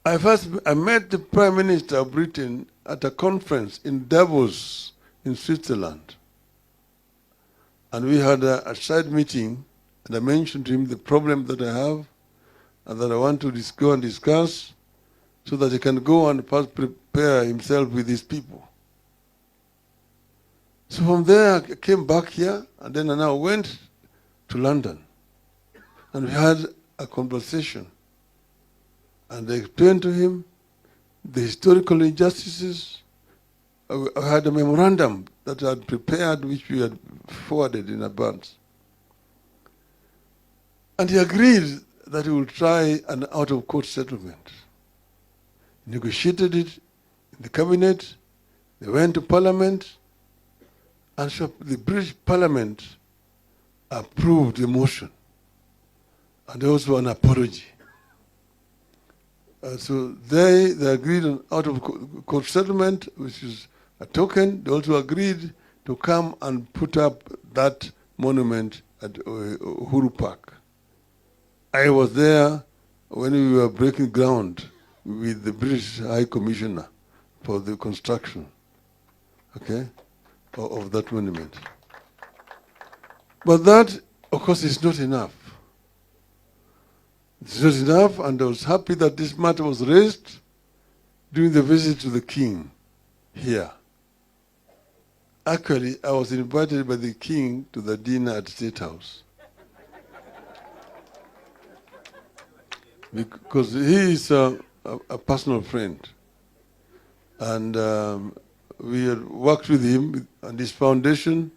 I met the Prime Minister of Britain at a conference in Davos in Switzerland. And we had a side meeting, and I mentioned to him the problem that I have and that I want to go and discuss so that he can go and first prepare himself with his people. So from there, I came back here, and then I now went to London. And we had a conversation. And I explained to him the historical injustices. I had a memorandum that I had prepared, which we had forwarded in advance. And he agreed that he would try an out-of-court settlement. Negotiated it in the cabinet. They went to Parliament. And so the British Parliament approved the motion. And also an apology. So they agreed on out-of-court settlement, which is a token. They also agreed to come and put up that monument at Uhuru Park. I was there when we were breaking ground with the British High Commissioner for the construction, okay, of that monument. But that, of course, is not enough. It's not enough, and I was happy that this matter was raised during the visit to the King here. Actually, I was invited by the King to the dinner at Statehouse. Because he is a personal friend. And we had worked with him and his foundation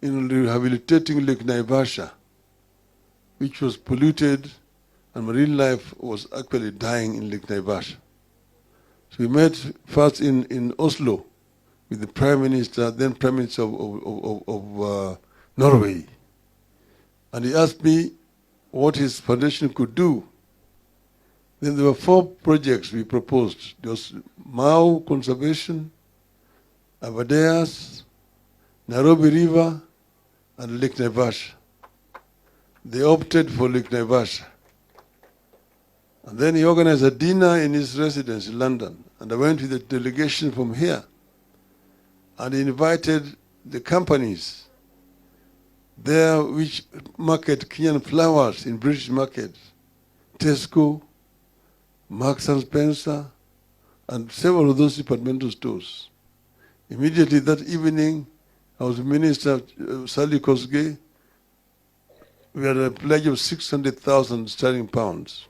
in rehabilitating Lake Naivasha, which was polluted, and marine life was actually dying in Lake Naivasha. So we met first in Oslo with the Prime Minister, then Prime Minister of Norway. And he asked me what his foundation could do. Then there were 4 projects we proposed. There was Mau Conservation, Abadeas, Nairobi River, and Lake Naivasha. They opted for Lake Naivasha. And then he organized a dinner in his residence in London. And I went with a delegation from here. And he invited the companies there which market Kenyan flowers in British markets. Tesco, Marks and Spencer, and several of those departmental stores. Immediately that evening, I was Minister Sally Kosgei. We had a pledge of 600,000 sterling pounds.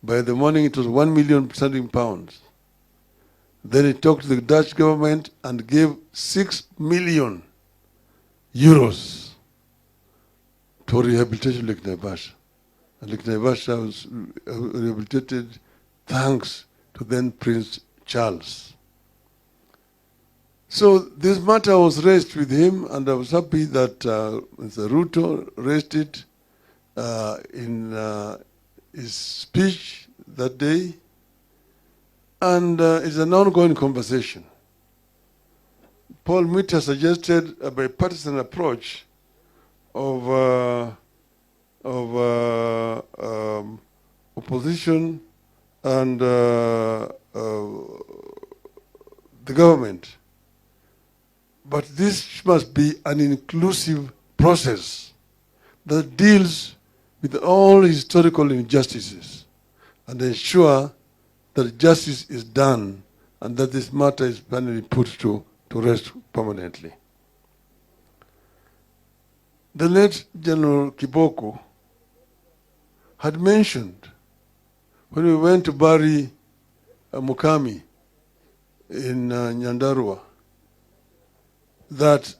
By the morning, it was 1 million sterling pounds. Then he talked to the Dutch government and gave 6 million euros to rehabilitation Lake Naivasha. And Lake Naivasha was rehabilitated thanks to then Prince Charles. So this matter was raised with him, and I was happy that Mr. Ruto raised it in his speech that day, and it's an ongoing conversation. Paul Mitter suggested a bipartisan approach of opposition and the government. But this must be an inclusive process that deals with all historical injustices and ensure that justice is done and that this matter is finally put to rest permanently. The late General Kiboko had mentioned when we went to bury Mukami in Nyandarua that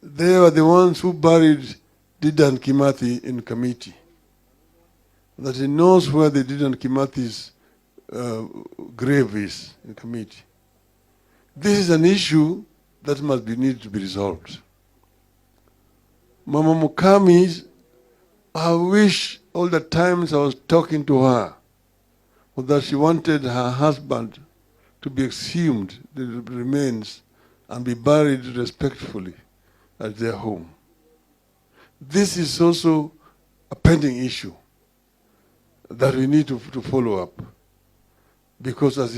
they were the ones who buried Dedan Kimathi in Kamiti. That he knows where the Dedan Kimathi's grave is in Kamiti. This is an issue that must need to be resolved. Mama Mukami, I wish all the times I was talking to her was that she wanted her husband to be exhumed, the remains, and be buried respectfully at their home. This is also a pending issue that we need to follow up. because that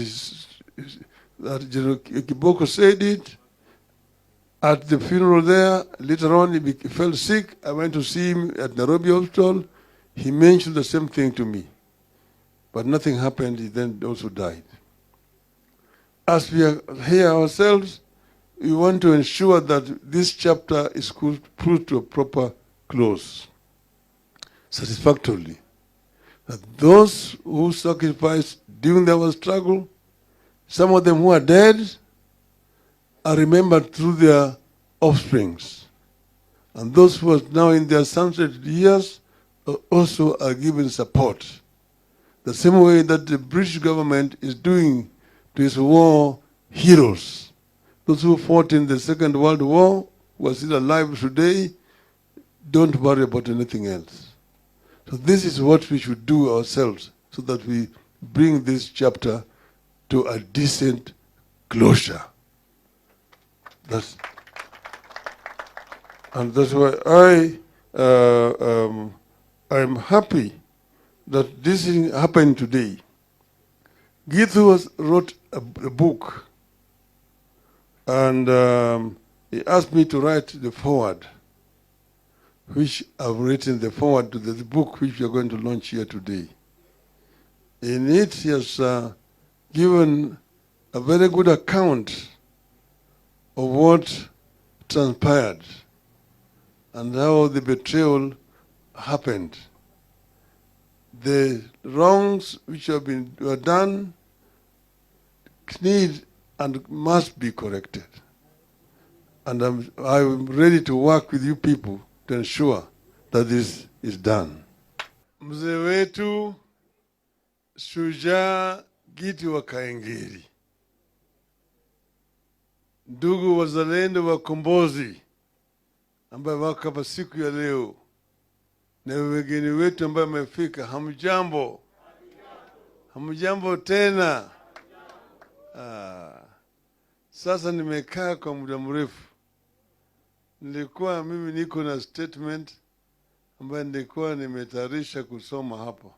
General Kiboko said it, at the funeral there, later on he fell sick. I went to see him at Nairobi Hospital. He mentioned the same thing to me. But nothing happened. He then also died. As we are here ourselves, we want to ensure that this chapter is put to a proper close, satisfactorily. That those who sacrificed during their struggle, some of them who are dead, are remembered through their offsprings. And those who are now in their sunset years also are given support. The same way that the British government is doing to its war heroes. Those who fought in the Second World War, who are still alive today, don't worry about anything else. So this is what we should do ourselves, so that we bring this chapter to a decent closure. That's why I'm happy that this thing happened today. Gitu wrote a book, and he asked me to write the foreword, which I've written the foreword to the book which we are going to launch here today. In it, he has given a very good account of what transpired and how the betrayal happened. The wrongs which were done need and must be corrected. And I'm ready to work with you people to ensure that this is done. Mzee wetu Shujaa Giti wa Kaengeri, ndugu wazalendo wakombozi ambaye wako hapa siku ya leo, na wageni wetu ambao wamefika, hamjambo? Hamjambo tena? Sasa nimekaa kwa muda mrefu. Mimi niko na statement ambayo nilikuwa nimetayarisha kusoma hapa,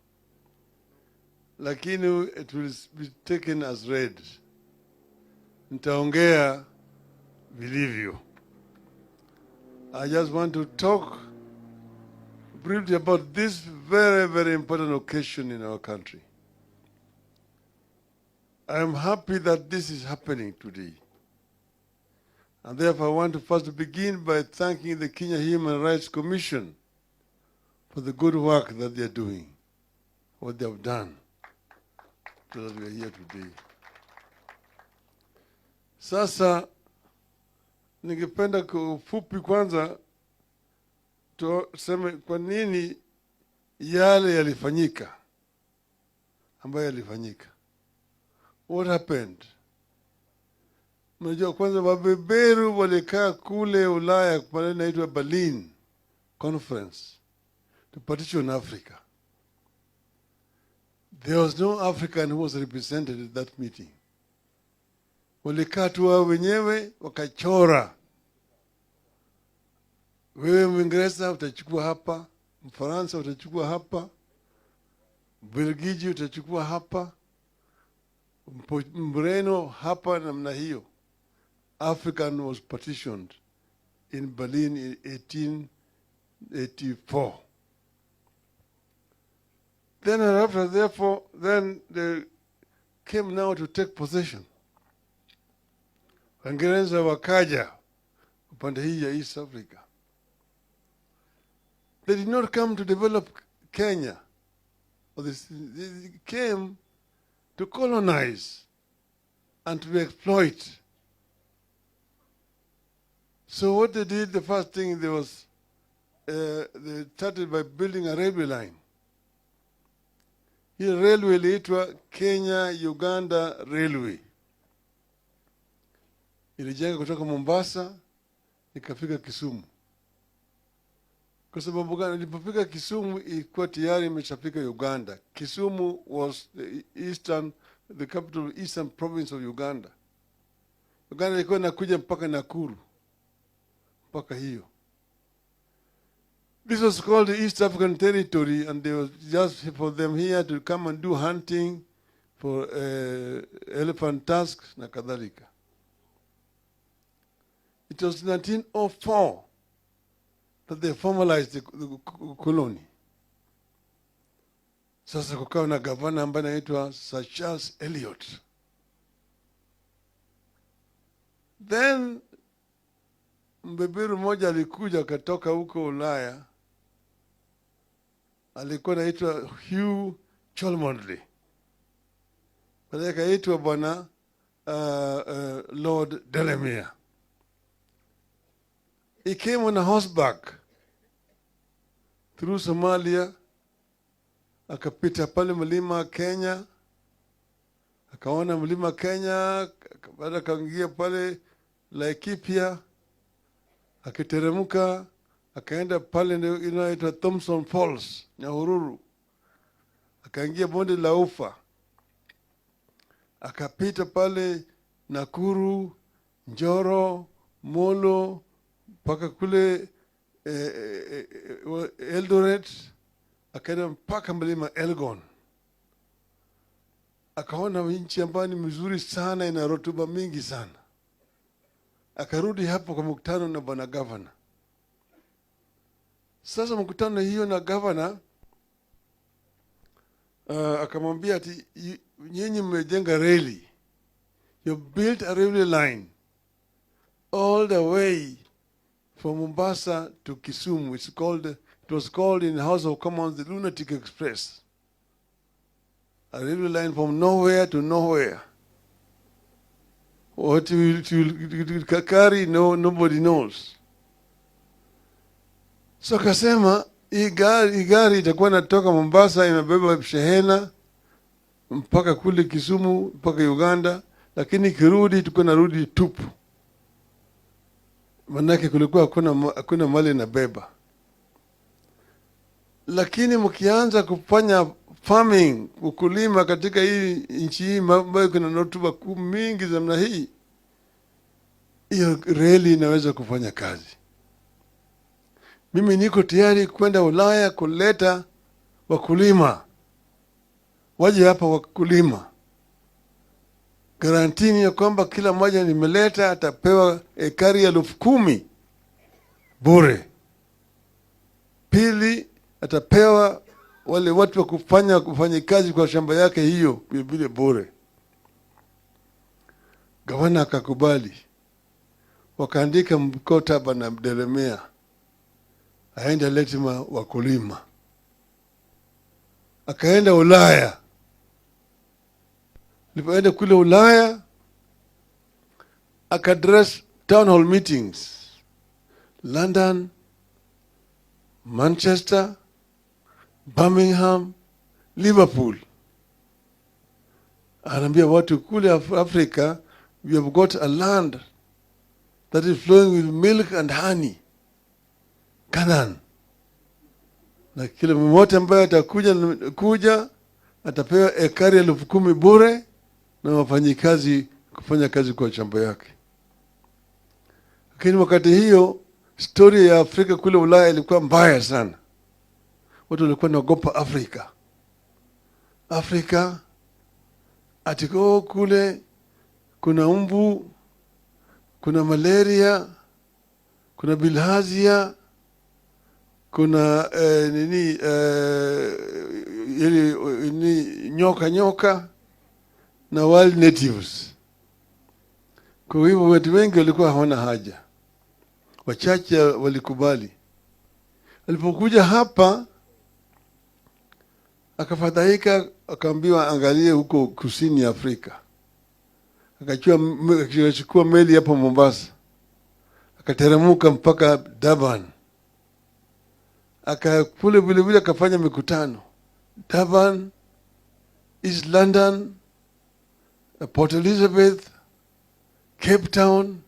lakini it will be taken as read. Nitaongea vilivyo. I just want to talk briefly about this very, very important occasion in our country. I am happy that this is happening today. And therefore, I want to first begin by thanking the Kenya Human Rights Commission for the good work that they are doing, what they have done, so that we are here today. Sasa, ningependa kufupi kwanza tuseme kwa nini yale yalifanyika, ambayo yalifanyika. What happened? Mnajua kwanza wabeberu walikaa kule Ulaya kwa inaitwa Berlin Conference to partition Africa. There was no African who was represented at that meeting. Walikaa tu wao wenyewe wakachora. Wewe Mwingereza utachukua hapa, Mfaransa utachukua hapa, Belgiji utachukua hapa, Mreno hapa, namna hiyo. African was partitioned in Berlin in 1884. Then they came now to take possession. Waingereza wakaja upande hii ya East Africa. They did not come to develop Kenya. They came to colonize and to exploit. So what they did, the first thing they started by building a railway line. Hii railway iliitwa Kenya-Uganda Railway. Ilijenga kutoka Mombasa ikafika Kisumu. Kwa sababu gani? Ilipofika Kisumu ilikuwa tayari imeshafika Uganda. Kisumu was the capital of Eastern province of Uganda. Uganda ilikuwa inakuja mpaka Nakuru. Mpaka hiyo. This was called the East African Territory, and they was just for them here to come and do hunting for elephant tusks na kadhalika. It was 1904 that they formalized the colony. Sasa kukawa na gavana ambaye anaitwa Sir Charles Eliot. Then mbeberu mmoja alikuja akatoka huko Ulaya, alikuwa anaitwa Hugh Cholmondeley. Baadaye akaitwa bwana Lord Delamere. He came on a horseback through Somalia, akapita pale mlima Kenya, akaona mlima Kenya, baada akaingia pale Laikipia, akiteremka, akaenda pale inaitwa Thompson Falls, Nyahururu, akaingia bonde la Ufa, akapita pale Nakuru, Njoro, Molo, mpaka kule Eldoret, akaenda mpaka mlima Elgon. Akaona nchi ambayo ni mzuri sana, ina rotuba mingi sana. Akarudi hapo kwa mkutano na bwana governor. Sasa mkutano hiyo na governor akamwambia ati nyinyi mmejenga reli. You built a railway line all the way from Mombasa to Kisumu. It was called in the House of Commons the Lunatic Express. A railway line from nowhere to nowhere. What it will carry, nobody knows. So kasema, hii gari itakuwa natoka Mombasa, imebeba shehena mpaka kule Kisumu, mpaka Uganda, lakini kirudi tukuwa narudi tupu. Manake kulikuwa hakuna mali na beba. Lakini mkianza kufanya farming, ukulima katika hii nchi hii ambayo kuna rotuba mingi za namna hii, hiyo reli inaweza kufanya kazi. Mimi niko tayari kwenda Ulaya kuleta wakulima. Waje hapa wakulima. Garantini ya kwamba kila mmoja nimeleta atapewa ekari ya 10,000 bure. Pili, atapewa wale watu wa kufanya kazi kwa shamba yake hiyo vile bure. Gavana akakubali. Wakaandika mkataba na Delamere, aende alete wakulima. Akaenda Ulaya. Alipoenda kule Ulaya, akaaddress town hall meetings. London, Manchester, Birmingham, Liverpool. Anaambia watu kule Africa, we have got a land that is flowing with milk and honey. Canaan. Na kila mmoja ambaye atakuja atapewa ekari 10,000 bure na wafanyikazi kufanya kazi kwa shamba yake. Lakini wakati hiyo story ya Afrika kule Ulaya ilikuwa mbaya sana. Watu walikuwa wanaogopa Afrika. Afrika atiko kule kuna mbu, kuna malaria, kuna bilharzia, kuna nyoka na wild natives. Kwa hivyo watu wengi walikuwa hawana haja. Wachache walikubali. Alipokuja hapa akafadhaika, akaambiwa angalie huko kusini Afrika. Akachukua meli hapo Mombasa. Akateremka mpaka Durban. Akakule vile akafanya mikutano. Durban, East London, Port Elizabeth, Cape Town,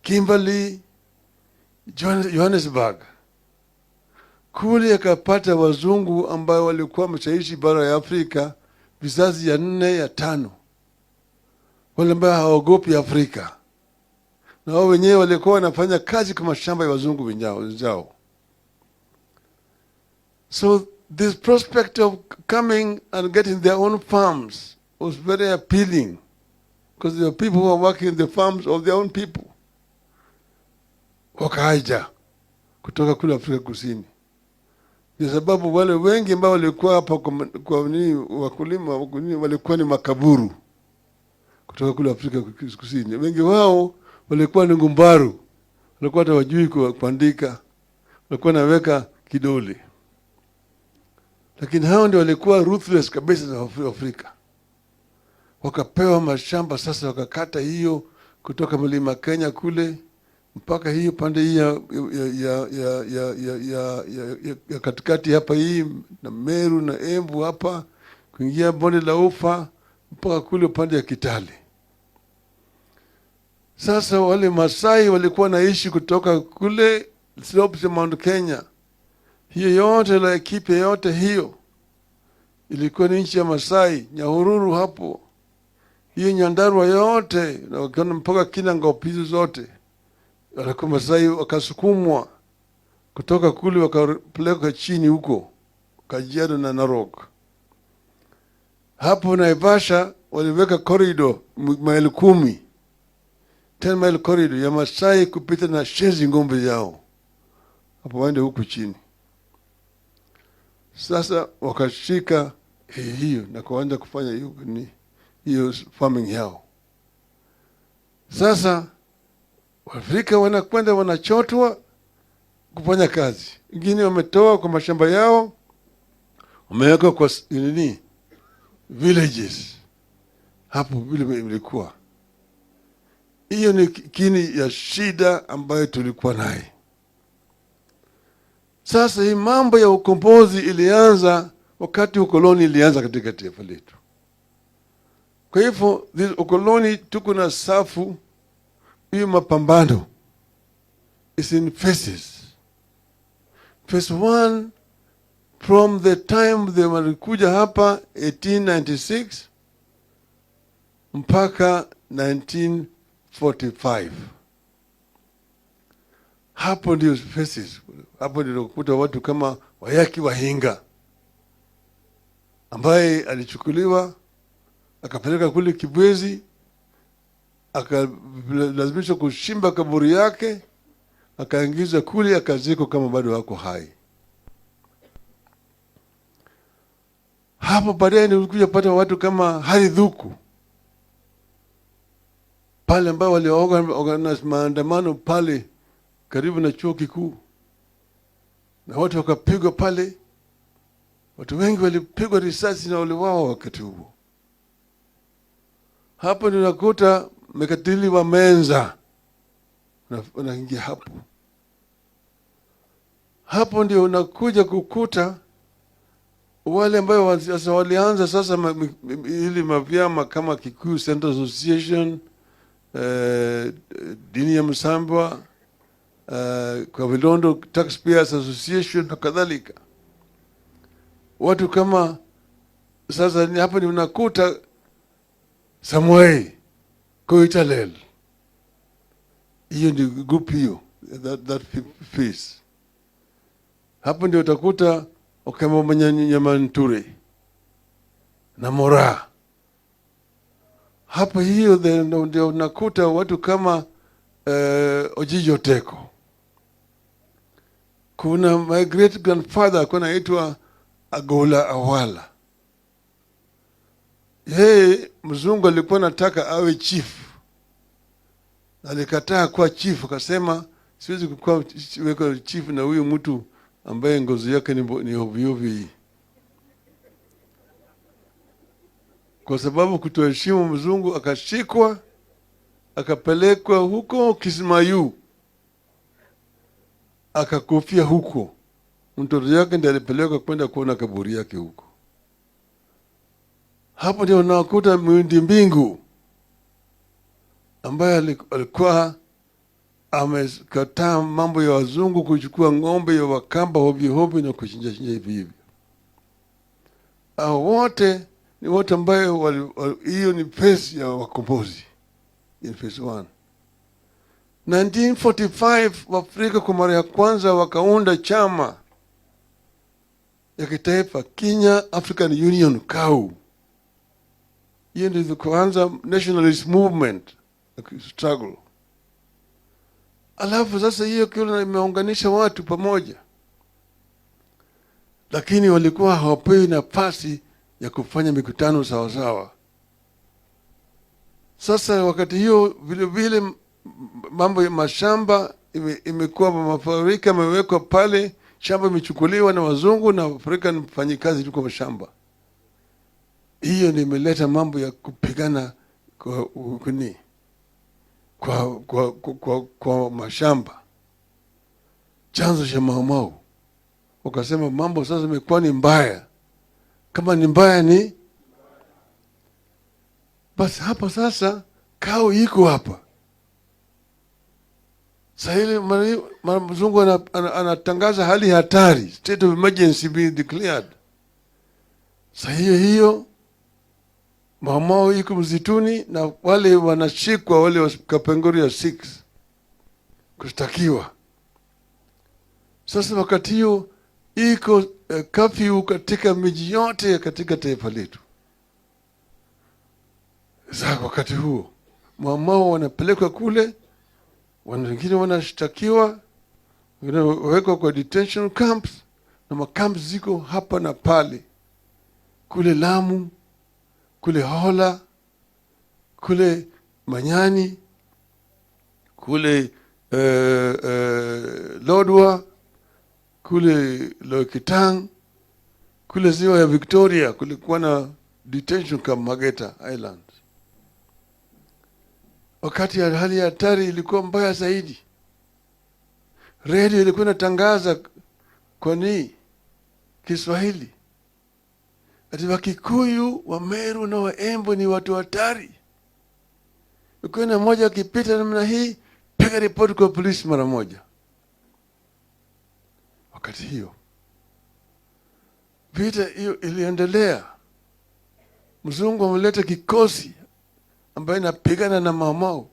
Kimberley, Johannesburg. Kule akapata wazungu ambao walikuwa mshaishi bara ya Afrika vizazi ya 4 ya 5. Wale ambao hawaogopi Afrika. Na wao wenyewe walikuwa wanafanya kazi kama shamba ya wazungu wenzao. So this prospect of coming and getting their own farms was very appealing because there were people who were working in the farms of their own people. Wakaja kutoka kule Afrika Kusini. Kwa sababu wale wengi ambao walikuwa hapa kwa nini wakulima walikuwa ni makaburu kutoka kule Afrika Kusini. Wengi wao walikuwa ni ngumbaru. Walikuwa hawajui kuandika. Walikuwa naweka kidole. Lakini hao ndio walikuwa ruthless kabisa za Afrika. Wakapewa mashamba sasa, wakakata hiyo kutoka mlima Kenya kule mpaka hiyo pande hii ya katikati hapa hii na Meru na Embu hapa kuingia bonde la Ufa mpaka kule pande ya Kitale. Sasa wale Masai walikuwa naishi kutoka kule slopes ya Mount Kenya. Hiyo yote la ekipe yote hiyo ilikuwa ni nchi ya Masai, Nyahururu hapo. Hiyo Nyandarua yote na wakaona mpaka Kinangopizo zote. Walikuwa Masai wakasukumwa kutoka kule wakapeleka chini huko Kajiado na Narok. Hapo Naivasha waliweka corridor maili 10 mile corridor ya Masai kupita na shezi ngombe yao hapo waende huku chini. Sasa wakashika hiyo na kuanza kufanya hiyo farming yao. Sasa Waafrika wanakwenda wanachotwa kufanya kazi. Wengine wametoa kwa mashamba yao, wameweka kwa villages. Hapo vile ilikuwa. Hiyo ni kini ya shida ambayo tulikuwa naye. Sasa hii mambo ya ukombozi ilianza wakati ukoloni ilianza katika taifa letu. Kwa hivyo ukoloni tuko na safu hiyo mapambano is in phases. Phase 1 from the time they walikuja hapa 1896 mpaka 1945. Hapo ndio phases. Hapo ndio kukuta watu kama Wayaki Wahinga ambaye alichukuliwa akapeleka kule Kibwezi, akalazimishwa kushimba kaburi yake, akaingizwa kule akazikwa kama bado wako hai. Hapo baadaye nilikuja pata watu kama Haridhuku pale ambao waliorganize maandamano pale karibu na chuo kikuu, na watu wakapigwa pale. Watu wengi walipigwa risasi na waliuawa wakati huo. Hapo ninakuta Mekatili wa Menza wanaingia hapo. Hapo ndio unakuja kukuta wale ambao walianza sasa ili mavyama kama Kikuyu Center Association, Dini ya Msambwa, kwa Vilondo Taxpayers Association na kadhalika. Watu kama sasa hapo ni unakuta Samuel Koitalel. Hiyo ni group hiyo, that phase. Hapo ndio utakuta Okemo Manyanyamanture na Mora. Hapo hiyo ndio unakuta watu kama Ojijo Teko. Kuna my great grandfather kuna aitwa Agola Awala. Yeye mzungu alikuwa anataka awe chief. Alikataa kuwa chief, akasema siwezi kuwa chief na huyu mtu ambaye ngozi yake ni ovyovi. Kwa sababu kutoheshimu mzungu akashikwa, akapelekwa huko Kismayu, akakufia huko. Mtoto yake ndiye alipelekwa kwenda kuona kaburi yake huko. Hapo ndio unakuta Mwindi Mbingu ambaye alikuwa amekataa mambo ya wazungu kuchukua ng'ombe ya Wakamba hovyo na kuchinja hivi hivi. Hao wote ni wote ambao hiyo ni phase ya wakombozi in phase 1. 1945 Waafrika kwa mara ya kwanza wakaunda chama ya kitaifa, Kenya African Union KAU. Hiyo ndio kuanza nationalist movement struggle. Alafu sasa hiyo kile imeunganisha watu pamoja, lakini walikuwa hawapewi nafasi ya kufanya mikutano sawa sawa. Sasa wakati hiyo vile vile mambo ya mashamba imekuwa mafuriko yamewekwa pale, shamba imechukuliwa na wazungu na Afrika mfanyikazi tuko mashamba. Hiyo ndio imeleta mambo ya kupigana kwa mashamba, chanzo cha Mau. Wakasema mambo sasa imekuwa ni mbaya, kama ni mbaya ni basi hapa sasa kao iko hapa. Sahili mzungu anatangaza hali hatari, state of emergency being declared. Hiyo Mau iko mzituni na wale wanashikwa, wale wa kapengoria 6 kushtakiwa. Sasa wakati hiyo iko curfew katika miji yote katika taifa letu. Sasa wakati huo Mau wanapelekwa kule, wengine wanashtakiwa, wengine wawekwa kwa detention camps, na makamps ziko hapa na pale, kule Lamu, kule Hola, kule Manyani, kule Lodwa, kule Lokitang, kule ziwa ya Victoria kulikuwa na detention camp Mageta Island. Wakati ya hali ya hatari ilikuwa mbaya zaidi, radio ilikuwa inatangaza kwa Kiswahili ati Wakikuyu, Wameru na Waembo ni watu hatari. Ukiona mmoja akipita namna hii, piga ripoti kwa polisi mara moja. Wakati hiyo vita hiyo iliendelea, mzungu ameleta kikosi ambaye inapigana na Mau.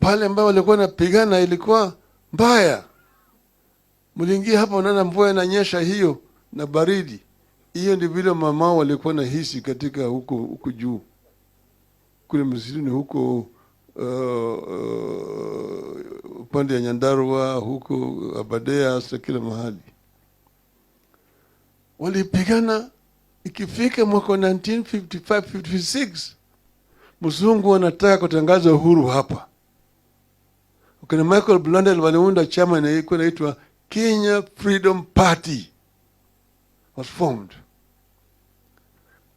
Pale ambao walikuwa napigana ilikuwa mbaya. Mliingia hapa unaona mvua inanyesha hiyo na baridi. Hiyo ndio vile Mau walikuwa na hisi katika huko juu. Kule msituni huko upande ya Nyandarua, huko Abadea, hasa kila mahali. Walipigana. Ikifika mwaka 1955-56 mzungu anataka kutangaza uhuru hapa. Ukina Michael Blundell waliunda chama inaitwa Kenya Freedom Party was formed,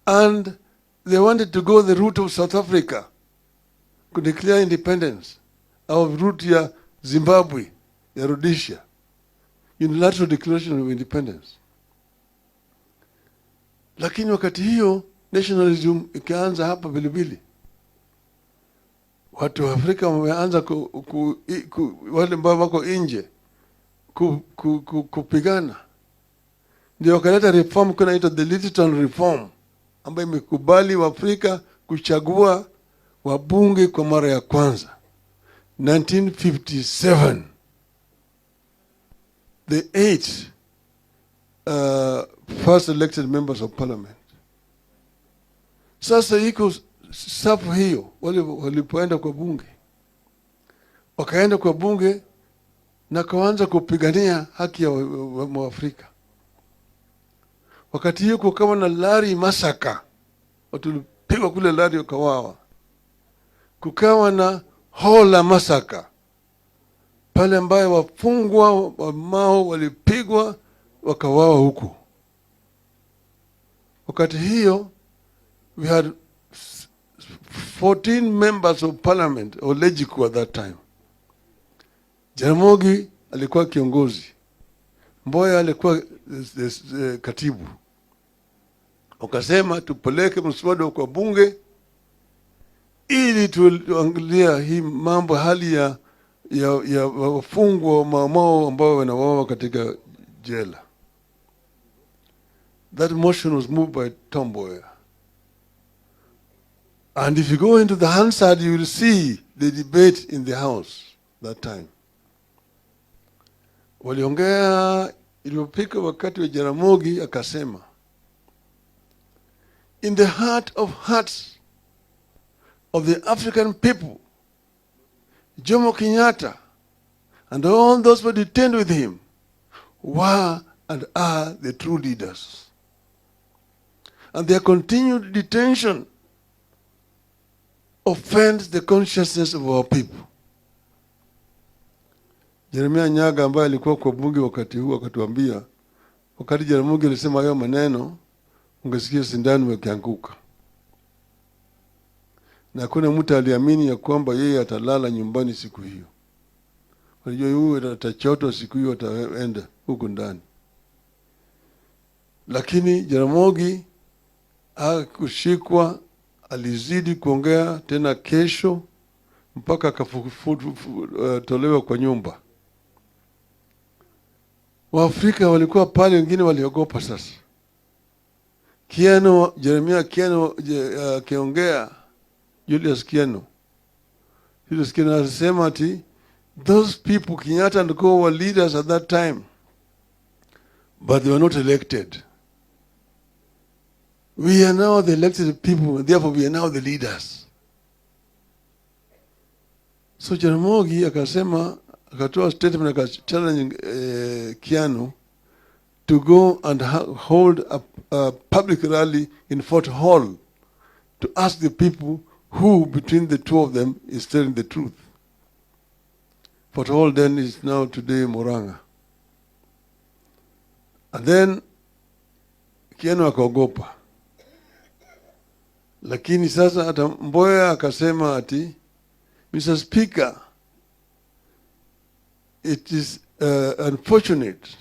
and they wanted to go the route of South Africa to declare independence, au route ya Zimbabwe ya Rhodesia, unilateral declaration of independence. Lakini wakati hiyo nationalism ikaanza hapa vilevile. Watu wa Afrika wameanza wale ambao wako nje kupigana. Ndio wakaleta reform kuna inaitwa the Littleton reform, ambayo imekubali wa Afrika kuchagua wabunge kwa mara ya kwanza 1957. The 8 first elected members of parliament. Sasa iko safu hiyo, walipoenda kwa bunge, wakaenda kwa bunge na kaanza kupigania haki ya Waafrika. Wakati hiyo kukawa na Lari Masaka, watu walipigwa kule Lari wakawawa. Kukawa na Hola Masaka, pale ambaye wafungwa wa Mau walipigwa wakawawa huku. Wakati hiyo we had 14 members of parliament or legislature at that time. Jaramogi alikuwa kiongozi, Mboya alikuwa katibu. Wakasema tupeleke mswada kwa bunge ili tuangalia hii mambo, hali ya wafungwa wa Mau ambao wanawawa katika jela. That motion was moved by Tom Mboya. And if you go into the Hansard, you will see the debate in the House that time. Waliongea, ilipofika wakati wa Jaramogi akasema, in the heart of hearts of the African people, Jomo Kenyatta and all those who were detained with him were and are the true leaders. And their continued detention offends the consciousness of our people. Jeremia Nyaga ambaye alikuwa kwa bunge wakati huu akatuambia, wakati Jaramogi alisema hayo maneno, ungesikia sindano ikianguka. Na hakuna mtu aliamini ya kwamba yeye atalala nyumbani siku hiyo. Walijua yeye atachotwa siku hiyo, ataenda huko ndani. Lakini Jaramogi hakushikwa, alizidi kuongea tena kesho mpaka akatolewa kwa nyumba. Waafrika walikuwa pale, wengine waliogopa sasa. Jeremia Kieno akiongea, Julius Kieno alisema ati those people, Kenyatta and Co, were leaders at that time, but they were not elected. We are now the elected people, therefore we are now the leaders. So Jaramogi akasema, akatoa statement challenging Kiano to go and hold a public rally in Fort Hall to ask the people who between the two of them is telling the truth. Fort Hall then is now today Moranga. And then Kiano akaogopa. Lakini sasa hata Mboya akasema ati, Mr. Speaker, it is unfortunate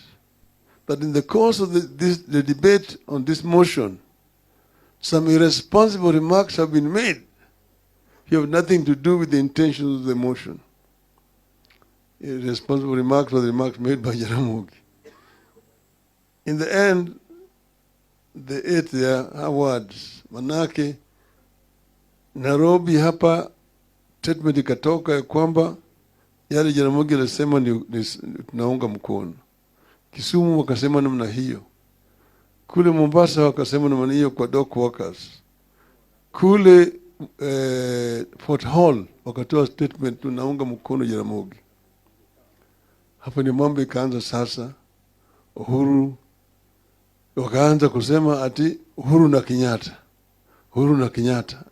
that in the course of the debate on this motion, some irresponsible remarks have been made. You have nothing to do with the intentions of the motion. Irresponsible remarks were the remarks made by Jaramogi. In the end, they ate their words. Manake, Nairobi hapa statement ikatoka ya kwamba yale Jaramogi alisema ni tunaunga mkono. Kisumu wakasema namna hiyo. Kule Mombasa wakasema namna hiyo kwa dock workers. Kule Fort Hall wakatoa statement tunaunga mkono Jaramogi. Hapa ni mambo ikaanza sasa. Uhuru wakaanza kusema ati Uhuru na Kenyatta. Uhuru na Kenyatta.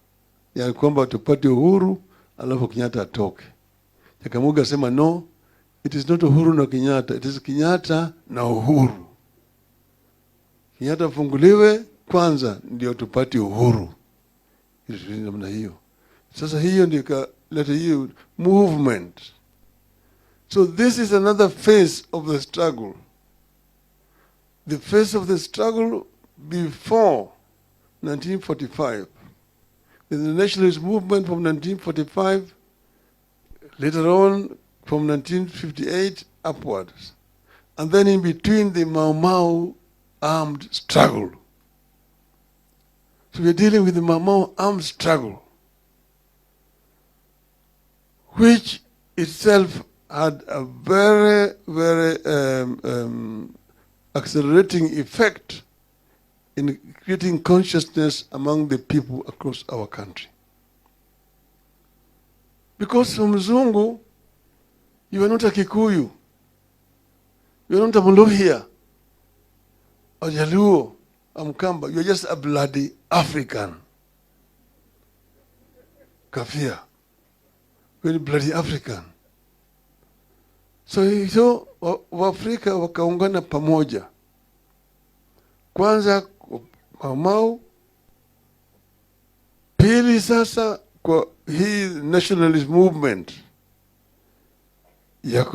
Ya kwamba tupate uhuru alafu Kenyatta atoke. Jaramogi asema no, it is not Uhuru na Kenyatta, it is Kenyatta na Uhuru. Kenyatta funguliwe kwanza ndio tupate uhuru. Ili namna hiyo. Sasa hiyo ndio kaleta hiyo movement. So this is another phase of the struggle. The phase of the struggle before 1945. The nationalist movement from 1945, later on from 1958 upwards. And then in between the Mau Mau armed struggle. So we're dealing with the Mau Mau armed struggle, which itself had a very, very accelerating effect in creating consciousness among the people across our country. Because from Mzungu, you are not a Kikuyu, you are not a Muluhya, or Jaluo, or Mkamba, you are just a bloody African. Kafia, very bloody African. So Waafrika wakaungana pamoja. Kwanza Mau Mau, pili sasa kwa hii nationalist movement ya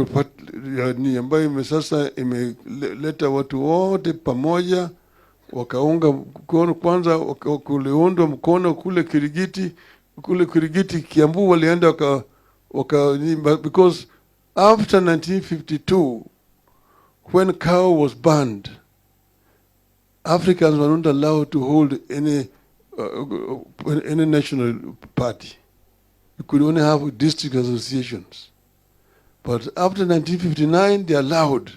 ambayo sasa imeleta watu wote pamoja, wakaunga mkono. Kwanza kuliundwa mkono kule Kirigiti Kiambu walienda because after 1952 when cow was banned, Africans were not allowed to hold any national party. You could only have district associations. But after 1959, they allowed.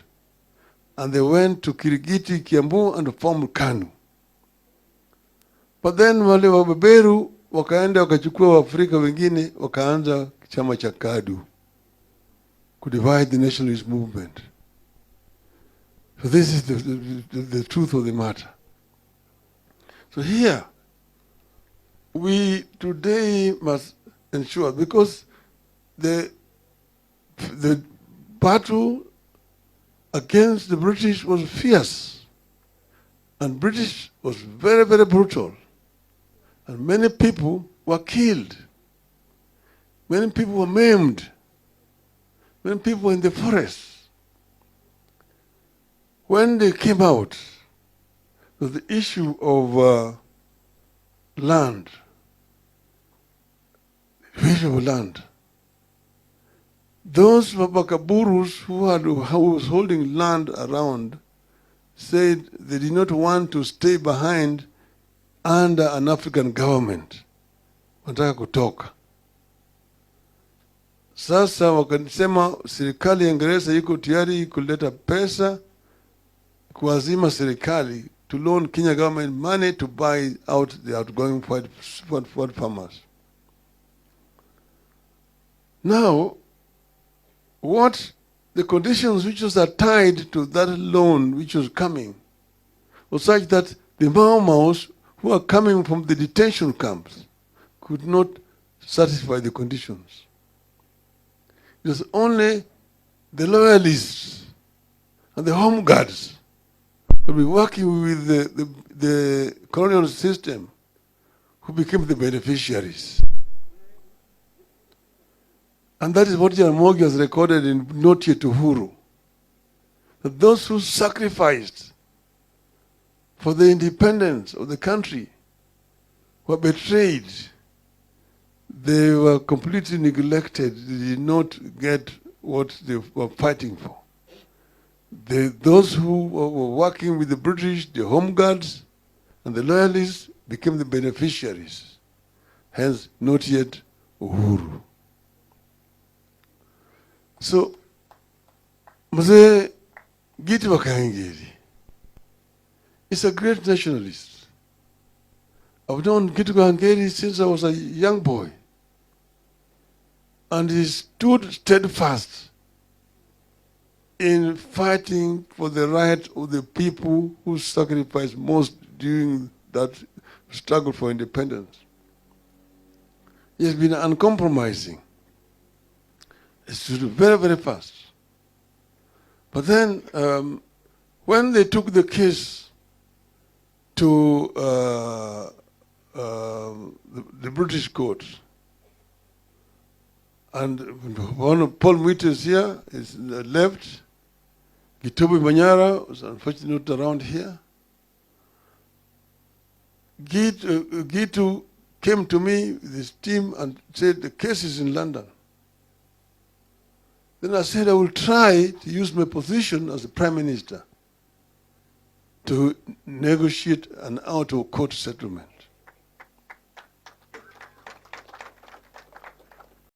And they went to Kirigiti, Kiambu, and formed KANU. But then wale wabeberu wakaenda wakachukua Waafrika wengine wakaanza chama cha KADU to divide the nationalist movement. So this is the truth of the matter. So here, we today must ensure, because the battle against the British was fierce, and British was very, very brutal, and many people were killed, many people were maimed, many people were in the forest. When they came out, the issue of land, the issue of land. Those Mabakaburus who was holding land around said they did not want to stay behind under an African government. Wanataka kutoka. Sasa wakasema serikali ya Uingereza iko tayari kuleta pesa kuazima serikali to loan Kenya government money to buy out the outgoing white farmers. Now, what the conditions which are tied to that loan which was coming was such that the Mau-Maus who are coming from the detention camps could not satisfy the conditions. It was only the loyalists and the home guards who were working with the colonial system who became the beneficiaries. And that is what Jaramogi has recorded in Note to Uhuru. That those who sacrificed for the independence of the country were betrayed. They were completely neglected. They did not get what they were fighting for. Those who were working with the British, the home guards, and the loyalists became the beneficiaries. Hence, not yet Uhuru. So, Mzee Gitu Wakaingeri is a great nationalist. I've known Gitu Wakaingeri since I was a young boy. And he stood steadfast in fighting for the right of the people who sacrificed most during that struggle for independence. He has been uncompromising. He stood very, very fast. But then, when they took the case to the British court, and one of Paul Wheaton's here is left. Gitobi Manyora was unfortunately not around here. Gitu came to me with his team and said the case is in London. Then I said I will try to use my position as the Prime Minister to negotiate an out-of-court settlement.